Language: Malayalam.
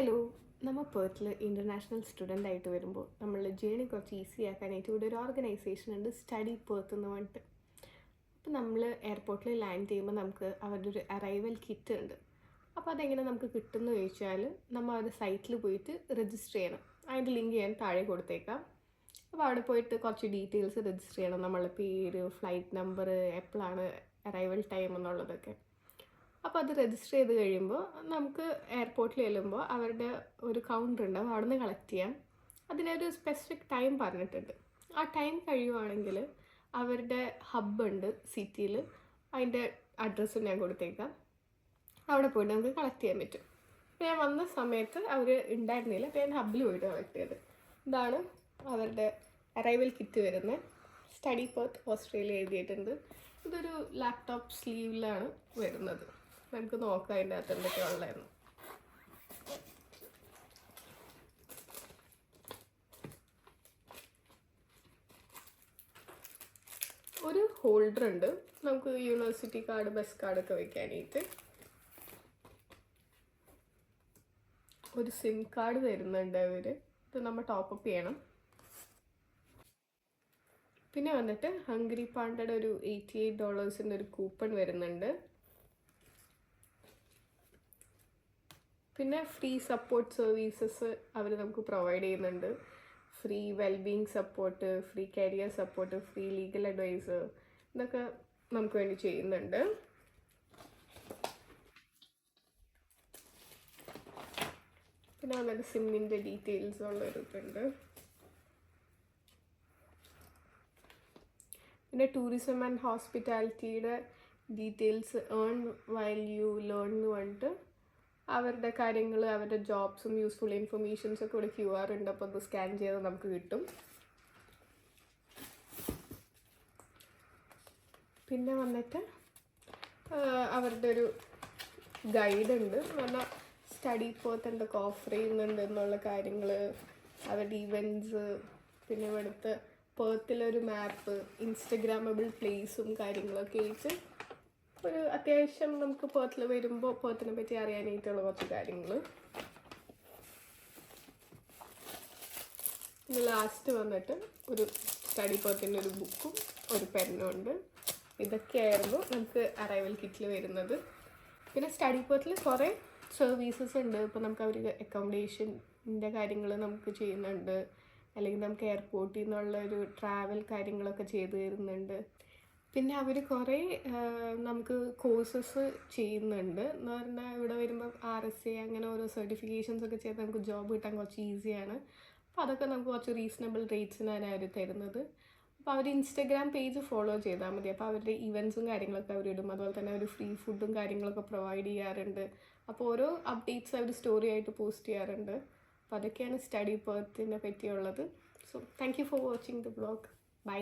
ഹലോ, നമ്മൾ പേർത്തിൽ ഇൻ്റർനാഷണൽ സ്റ്റുഡൻ്റ് ആയിട്ട് വരുമ്പോൾ നമ്മൾ ജേണി കുറച്ച് ഈസി ആക്കാനായിട്ട് ഇവിടെ ഒരു ഓർഗനൈസേഷൻ ഉണ്ട്, സ്റ്റഡി പേർത്ത് എന്ന് പറഞ്ഞിട്ട്. അപ്പോൾ നമ്മൾ എയർപോർട്ടിൽ ലാൻഡ് ചെയ്യുമ്പോൾ നമുക്ക് അവരുടെ ഒരു അറൈവൽ കിറ്റ് ഉണ്ട്. അപ്പോൾ അതെങ്ങനെ നമുക്ക് കിട്ടുമെന്ന് ചോദിച്ചാൽ നമ്മൾ അവരുടെ സൈറ്റിൽ പോയിട്ട് രജിസ്റ്റർ ചെയ്യണം. അതിൻ്റെ ലിങ്ക് ഞാൻ താഴെ കൊടുത്തേക്കാം. അപ്പോൾ അവിടെ പോയിട്ട് കുറച്ച് ഡീറ്റെയിൽസ് രജിസ്റ്റർ ചെയ്യണം, നമ്മളുടെ പേര്, ഫ്ലൈറ്റ് നമ്പർ, എപ്പോഴാണ് അറൈവൽ ടൈം എന്നുള്ളതൊക്കെ. അപ്പോൾ അത് രജിസ്റ്റർ ചെയ്ത് കഴിയുമ്പോൾ നമുക്ക് എയർപോർട്ടിൽ ചെല്ലുമ്പോൾ അവരുടെ ഒരു കൗണ്ടർ ഉണ്ടാവും, അവിടെ നിന്ന് കളക്ട് ചെയ്യാം. അതിനൊരു സ്പെസിഫിക് ടൈം പറഞ്ഞിട്ടുണ്ട്. ആ ടൈം കഴിയുവാണെങ്കിൽ അവരുടെ ഹബ്ബുണ്ട് സിറ്റിയിൽ, അതിൻ്റെ അഡ്രസ്സ് ഞാൻ കൊടുത്തേക്കാം. അവിടെ പോയിട്ട് നമുക്ക് കളക്ട് ചെയ്യാൻ പറ്റും. അപ്പോൾ ഞാൻ വന്ന സമയത്ത് അവർ ഉണ്ടായിരുന്നില്ല, അപ്പോൾ ഞാൻ ഹബ്ബിൽ പോയിട്ട് കളക്ട് ചെയ്ത്. ഇതാണ് അവരുടെ അറൈവൽ കിറ്റ് വരുന്നത്. സ്റ്റഡി പേർത്ത് ഓസ്ട്രേലിയ എഴുതിയിട്ടുണ്ട്. ഇതൊരു ലാപ്ടോപ്പ് സ്ലീവിലാണ് വരുന്നത്. നമുക്ക് നോക്കാം അതിൻ്റെ അകത്ത് എന്തൊക്കെ ഉള്ളതായിരുന്നു. ഒരു ഹോൾഡർ ഉണ്ട്, നമുക്ക് യൂണിവേഴ്സിറ്റി കാർഡ്, ബസ് കാർഡൊക്കെ വെക്കാനായിട്ട്. ഒരു സിം കാർഡ് തരുന്നുണ്ട് അവർ, ഇത് നമ്മൾ ടോപ്പപ്പ് ചെയ്യണം. പിന്നെ വന്നിട്ട് ഹംഗ്രി പാണ്ടയുടെ ഒരു $88 ഒരു കൂപ്പൺ വരുന്നുണ്ട്. പിന്നെ ഫ്രീ സപ്പോർട്ട് സർവീസസ് അവർ നമുക്ക് പ്രൊവൈഡ് ചെയ്യുന്നുണ്ട്. Free wellbeing support, free career support, free legal advice, ഇതൊക്കെ നമുക്ക് വേണ്ടി ചെയ്യുന്നുണ്ട്. പിന്നെ വന്നിട്ട് സിമ്മിൻ്റെ ഡീറ്റെയിൽസ് ഉള്ളൊരു ഇതുണ്ട്. പിന്നെ ടൂറിസം ആൻഡ് ഹോസ്പിറ്റാലിറ്റിയുടെ details, earn while you learn എന്ന് പറഞ്ഞിട്ട് അവരുടെ കാര്യങ്ങൾ, അവരുടെ ജോബ്സും യൂസ്ഫുൾ ഇൻഫർമേഷൻസും ഒക്കെ ഇവിടെ QR ഉണ്ട്. അപ്പോൾ അത് സ്കാൻ ചെയ്താൽ നമുക്ക് കിട്ടും. പിന്നെ വന്നിട്ട് അവരുടെ ഒരു ഗൈഡ് ഉണ്ട്, പറഞ്ഞാൽ സ്റ്റഡി പേർത്ത് എന്തൊക്കെ ഓഫർ ചെയ്യുന്നുണ്ട് എന്നുള്ള കാര്യങ്ങൾ, അവരുടെ ഇവൻറ്റ്സ്, പിന്നെ ഇവിടുത്തെ പേർത്തിലൊരു മാപ്പ്, ഇൻസ്റ്റഗ്രാമബിൾ പ്ലേസും കാര്യങ്ങളൊക്കെ ആയിട്ട് ഒരു അത്യാവശ്യം നമുക്ക് പേർത്തിൽ വരുമ്പോൾ പേർത്തിനെ പറ്റി അറിയാനായിട്ടുള്ള കുറച്ച് കാര്യങ്ങൾ. പിന്നെ ലാസ്റ്റ് വന്നിട്ട് ഒരു സ്റ്റഡി പേർത്തിൻ്റെ ഒരു ബുക്കും ഒരു പെന്നും ഉണ്ട്. ഇതൊക്കെയായിരുന്നു നമുക്ക് അറൈവൽ കിറ്റിൽ വരുന്നത്. പിന്നെ സ്റ്റഡി പേർത്തിൽ കുറേ സർവീസസ് ഉണ്ട്. ഇപ്പോൾ നമുക്ക് അവർ അക്കോമഡേഷൻ്റെ കാര്യങ്ങൾ നമുക്ക് ചെയ്യുന്നുണ്ട്, അല്ലെങ്കിൽ നമുക്ക് എയർപോർട്ടിൽ നിന്നുള്ള ഒരു ട്രാവൽ കാര്യങ്ങളൊക്കെ ചെയ്തു തരുന്നുണ്ട്. പിന്നെ അവർ കുറേ നമുക്ക് കോഴ്സസ് ചെയ്യുന്നുണ്ട്. എന്ന് പറഞ്ഞാൽ ഇവിടെ വരുമ്പോൾ RSA അങ്ങനെ ഓരോ സർട്ടിഫിക്കേഷൻസ് ഒക്കെ ചെയ്ത് നമുക്ക് ജോബ് കിട്ടാൻ കുറച്ച് ഈസിയാണ്. അപ്പോൾ അതൊക്കെ നമുക്ക് കുറച്ച് റീസണബിൾ റേറ്റ്സിനാണ് അവർ തരുന്നത്. അപ്പോൾ അവർ ഇൻസ്റ്റഗ്രാം പേജ് ഫോളോ ചെയ്താൽ മതി. അപ്പോൾ അവരുടെ ഇവൻറ്റ്സും കാര്യങ്ങളൊക്കെ അവർ ഇടും. അതുപോലെ തന്നെ അവർ ഫ്രീ ഫുഡും കാര്യങ്ങളൊക്കെ പ്രൊവൈഡ് ചെയ്യാറുണ്ട്. അപ്പോൾ ഓരോ അപ്ഡേറ്റ്സ് അവർ സ്റ്റോറി ആയിട്ട് പോസ്റ്റ് ചെയ്യാറുണ്ട്. അപ്പോൾ അതൊക്കെയാണ് സ്റ്റഡി പേർത്തിനെ പറ്റിയുള്ളത്. So thank you for watching the vlog. By.